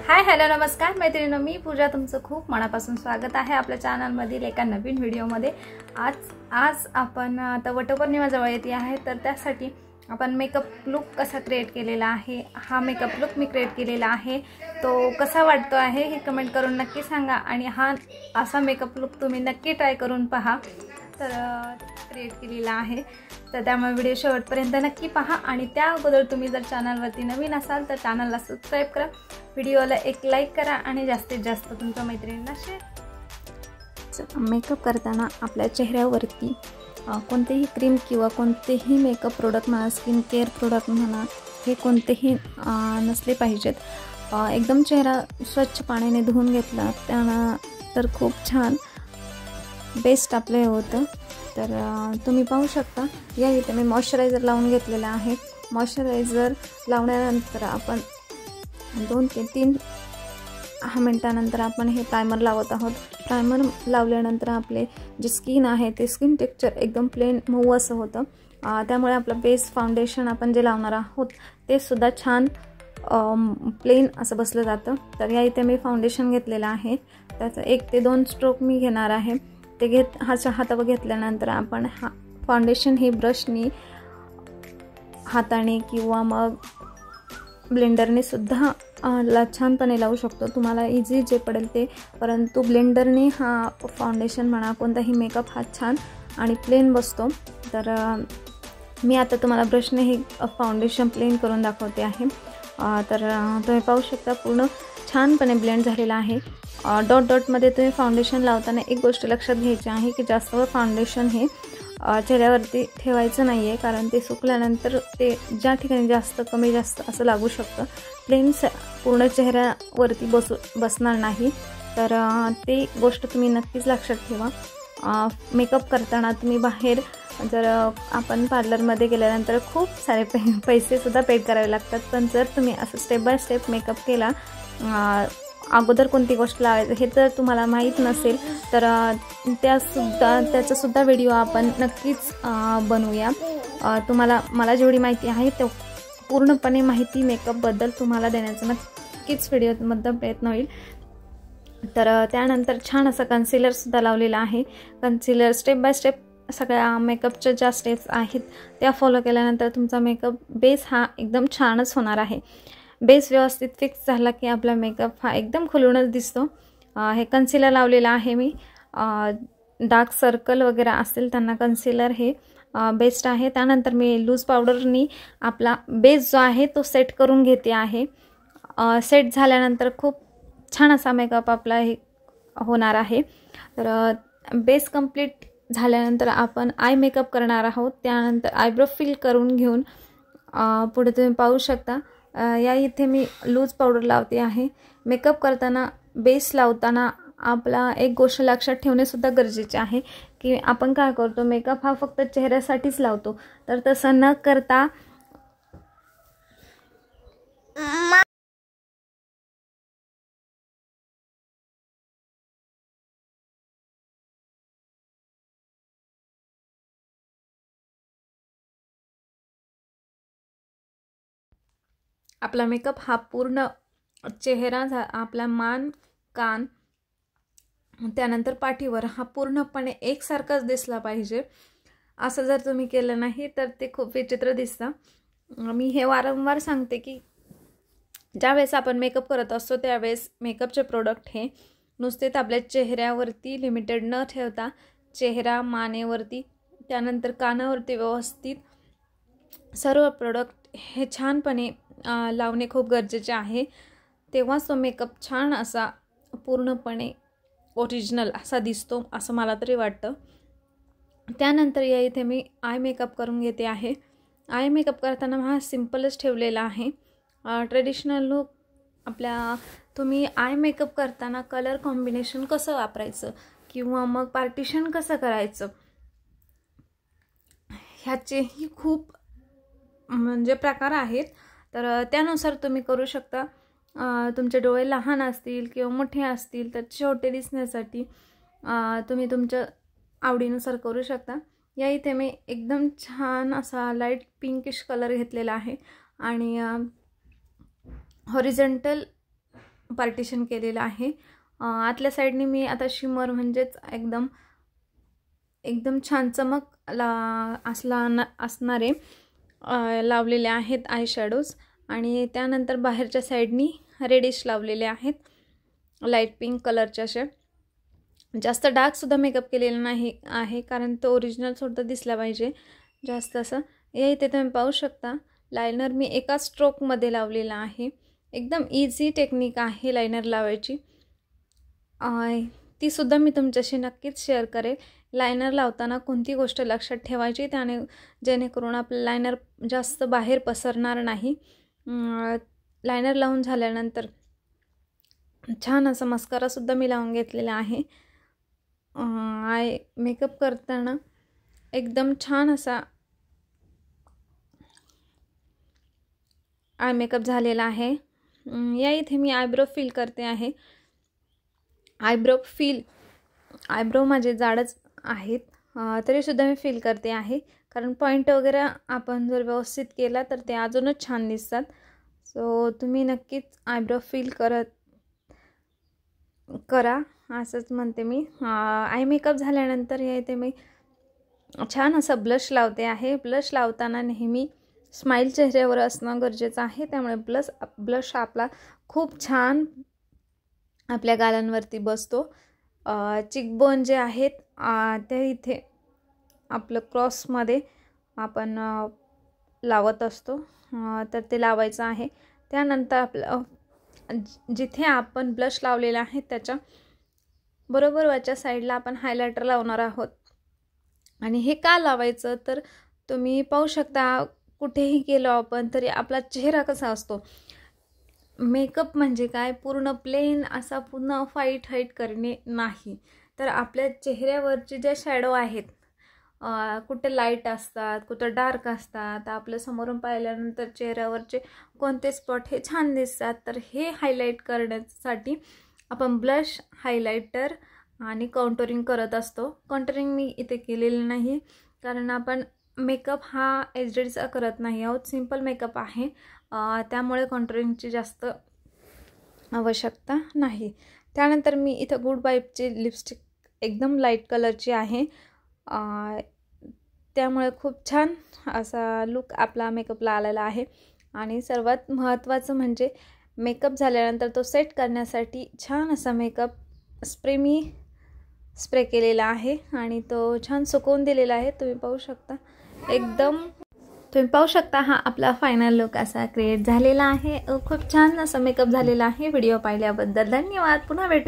Hi hello नमस्कार मैत्रिणींनो, मी पूजा तुमचं खूप मनापासून स्वागत आहे आपल्या चॅनलमधील एका नवीन व्हिडिओमध्ये। आज आपण आता वटपौर्णिमा जवळ येते आहे, तर त्यासाठी आपण मेकअप लुक कसा क्रिएट केलेला आहे, हा मेकअप लुक मी क्रिएट केलेला आहे, तो कसा वाटतो आहे हे कमेंट करून नक्की सांगा। आणि हा असा मेकअप लुक तुम्ही नक्की ट्राय करून पहा, तर क्रिएट केलेला आहे। तर त्यामुळे व्हिडिओ शेवटपर्यंत नक्की पहा। आणि त्या अगोदर तुम्ही जर चॅनलवरती नवीन असाल तर चॅनलला सबस्क्राइब करा, व्हिडिओला एक लाईक करा आणि जास्तीत जास्त तुमच्या मैत्रिणींना शेअर। मेकअप करताना आपल्या चेहऱ्यावरती कोणतेही क्रीम किंवा कोणतेही मेकअप प्रोडक्ट म्हणा, स्किन केअर प्रोडक्ट म्हणा, हे कोणतेही नसले पाहिजेत। एकदम चेहरा स्वच्छ पाण्याने धुवून घेतला त्यानंतर खूप छान बेस्ट आपले होतं। तर तुम्ही पाहू शकता, या इथे मी मॉइश्चरायझर लावून घेतलेला आहे। मॉइश्चरायझर लावल्यानंतर आपण 2 ते 3 मिनिटानंतर आपण हे प्रायमर लावत आहोत। प्रायमर लावल्यानंतर आपले जे स्किन आहे ते स्किन टेक्स्चर एकदम प्लेन मऊ असं होतं, त्यामुळे आपलं बेस फाउंडेशन आपण जे लावणार आहोत ते सुद्धा छान प्लेन असं बसलं जातं। तर या इथे मी फाउंडेशन घेतलेलं आहे, त्याचं 1 ते 2 स्ट्रोक मी घेणार आहे। ते हातावर घेतल्यानंतर आपण फाउंडेशन हे ब्रशनी, हाताने किंवा मग ब्लेंडरने सुद्धा छानपणे लावू शकतो, तुम्हाला इझी जे पडेल ते। परंतु ब्लेंडरने हा फाउंडेशन म्हणा कोणताही मेकअप हा छान आणि प्लेन बसतो। तर मी आता तुम्हाला ब्रशने हे फाउंडेशन प्लेन करून दाखवते आहे। तर तुम्ही पाहू शकता पूर्ण छानपणे ब्लेंड झालेला आहे। डॉट डॉटमध्ये तुम्ही फाउंडेशन लावताना एक गोष्ट लक्षात घ्यायची आहे की जास्त फाउंडेशन हे चेहऱ्यावरती ठेवायचं नाही आहे, कारण ते सुकल्यानंतर ते ज्या ठिकाणी जास्त कमी जास्त असं लागू शकतं, प्लेन पूर्ण चेहऱ्यावरती बसणार नाही। तर ते गोष्ट तुम्ही नक्कीच लक्षात ठेवा। मेकअप करताना तुम्ही बाहेर जर आपण पार्लरमध्ये गेल्यानंतर खूप सारे पैसेसुद्धा पेड करावे लागतात, पण जर तुम्ही असं स्टेप बाय स्टेप मेकअप केला, अगोदर कोणती गोष्ट लावायचं हे जर तुम्हाला माहीत नसेल तर त्याचासुद्धा व्हिडिओ आपण नक्कीच बनवूया। मला जेवढी माहिती आहे ते पूर्णपणे माहिती मेकअपबद्दल तुम्हाला देण्याचा नक्कीच व्हिडिओमध्ये प्रयत्न होईल। तर त्यानंतर छान असं कन्सिलरसुद्धा लावलेलं आहे। कन्सिलर स्टेप बाय स्टेप सगळ्या मेकअपच्या ज्या स्टेप्स आहेत त्या फॉलो केल्यानंतर तुमचा मेकअप बेस हा एकदम छानच होणार आहे। बेस व्यवस्थित फिक्स झाला की आपला मेकअप हा एकदम खुलूनच दिसतो। हे कन्सिलर लावलेलं आहे मी, डार्क सर्कल वगैरे असेल त्यांना कन्सिलर हे बेस्ट आहे। त्यानंतर मी लूज पावडरनी आपला बेस जो आहे तो सेट करून घेते आहे। सेट झाल्यानंतर खूप छान असा मेकअप आपला हे होणार आहे। तर बेस कंप्लीट झाल्यानंतर आपण आय मेकअप करणार आहोत। त्यानंतर आयब्रो फिल करून घेऊन पुढे तुम्ही पाहू शकता, या इथे मी लूज पावडर लावते आहे। मेकअप करताना बेस लावताना आपला एक गोष्ट लक्षात ठेवणे सुद्धा गरजेचे आहे की आपण काय करतो, मेकअप हा फक्त चेहऱ्यासाठीच लावतो, तर तसं न करता आपला मेकअप हा पूर्ण चेहरा, आपला मान, कान, त्यानंतर पाठीवर हा पूर्णपणे एकसारखाच दिसला पाहिजे। असं जर तुम्ही केलं नाही तर ते खूप विचित्र दिसतं। मी हे वारंवार सांगते की ज्यावेळेस आपण मेकअप करत असतो त्यावेळेस मेकअपचे प्रोडक्ट हे नुसतेच आपल्या चेहऱ्यावरती लिमिटेड न ठेवता चेहरा, मानेवरती, त्यानंतर कानावरती व्यवस्थित सर्व प्रोडक्ट हे छानपणे लावणे खूप गरजेचे आहे, तेव्हाच तो मेकअप छान असा पूर्णपणे ओरिजिनल असा दिसतो असं मला तरी वाटतं। त्यानंतर या इथे मी आय मेकअप करून घेते आहे। आय मेकअप करताना हा सिम्पलच ठेवलेला आहे। ट्रेडिशनल लुक आपल्या तुम्ही आय मेकअप करताना कलर कॉम्बिनेशन कसं वापरायचं किंवा मग पार्टिशन कसं करायचं ह्याचेही खूप म्हणजे प्रकार आहेत, तर त्यानुसार तुम्ही करू शकता। तुमचे डोळे लहान असतील किंवा मोठे असतील तर छोटे दिसण्यासाठी तुम्ही तुमच्या आवडीनुसार करू शकता। या इथे मी एकदम छान असा लाईट पिंकिश कलर घेतलेला आहे आणि हॉरिझॉन्टल पार्टिशन केलेलं आहे। आतल्या साईडनी मी आता शिमर म्हणजेच एकदम छान चमक असणारे लावलेले आहेत आय शॅडोज। आणि त्यानंतर बाहेरच्या साईडनी रेडिश लावलेले आहेत, लाईट पिंक कलरचे असे। जास्त डार्क सुद्धा मेकअप केलेला नाही आहे, कारण तो ओरिजिनल सुद्धा दिसला पाहिजे जास्त असं। या इथे तुम्ही पाहू शकता लायनर मी एका स्ट्रोकमध्ये लावलेला आहे। एकदम इझी टेक्निक आहे लायनर लावायची, ती सुद्धा मी तुमच्याशी नक्कीच शेअर करेल। लायनर लावताना कोणती गोष्ट लक्षात ठेवायची त्याने जेणेकरून आपलं लायनर जास्त बाहेर पसरणार नाही। लायनर लावून झाल्यानंतर छान असा मस्कारा सुद्धा मी लावून घेतलेला आहे। आय मेकअप करताना एकदम छान असा आय मेकअप झालेला आहे। या इथे मी आयब्रो फिल करते आहे। आयब्रो माझे जाडच आहेत, तरी सुद्धा मी फिल करते आहे, कारण पॉइंट वगैरे आपण जर व्यवस्थित केला तर ते अजूनच छान दिसतात। सो तुम्ही नक्कीच आयब्रो फिल करा असंच म्हणते मी। आय मेकअप झाल्यानंतर या इथे मी छान असं ब्लश लावते आहे। ब्लश लावताना नेहमी स्माइल चेहऱ्यावर असणं गरजेचं आहे, त्यामुळे ब्लश आपला खूप छान आपल्या गालांवरती बसतो। चिकबोन जे आहेत ते इथे आपलं क्रॉसमध्ये आपण लावत असतो, तर ते लावायचं आहे। त्यानंतर आपलं जिथे आपण ब्लश लावलेला आहे त्याच्या बरोबर वरच्या साईडला आपण हायलायटर लावणार आहोत। आणि हे का लावायचं तर तुम्ही पाहू शकता, कुठेही गेलो आपण तरी आपला चेहरा कसा असतो, मेकअप म्हणजे काय पूर्ण प्लेन असा पूर्ण हाईट करणे नाही, तर आपल्या चेहऱ्यावरचे जे शॅडो आहेत, कुठे लाईट असतात कुठे डार्क असतात, आपल्या समोरून पाहिल्यानंतर चेहऱ्यावरचे कोणते स्पॉट हे छान दिसतात, तर हे हायलाईट करण्यासाठी आपण ब्लश, हायलायटर आणि काउंटरिंग करत असतो। काउंटरिंग मी इथे केलेलं नाही, कारण आपण मेकअप हा एचडीचा करत नाही आहोत, सिंपल मेकअप आहे, त्यामुळे काउंटरिंगची जास्त आवश्यकता नाही। त्यानंतर मी इथं गुड वाइबची लिपस्टिक एकदम लाईट कलरची आहे, त्यामुळे खूप छान असा लुक आपला मेकअपला आलेला आहे। आणि सर्वात महत्त्वाचं म्हणजे मेकअप झाल्यानंतर तो सेट करण्यासाठी छान असा मेकअप स्प्रे केलेला आहे आणि तो छान सुकवून दिलेला आहे। तुम्ही पाहू शकता हा आपला फायनल लुक असा क्रिएट झालेला आहे। खूप छान असा मेकअप झालेला आहे। व्हिडिओ पाहिल्याबद्दल धन्यवाद। पुन्हा भेटू।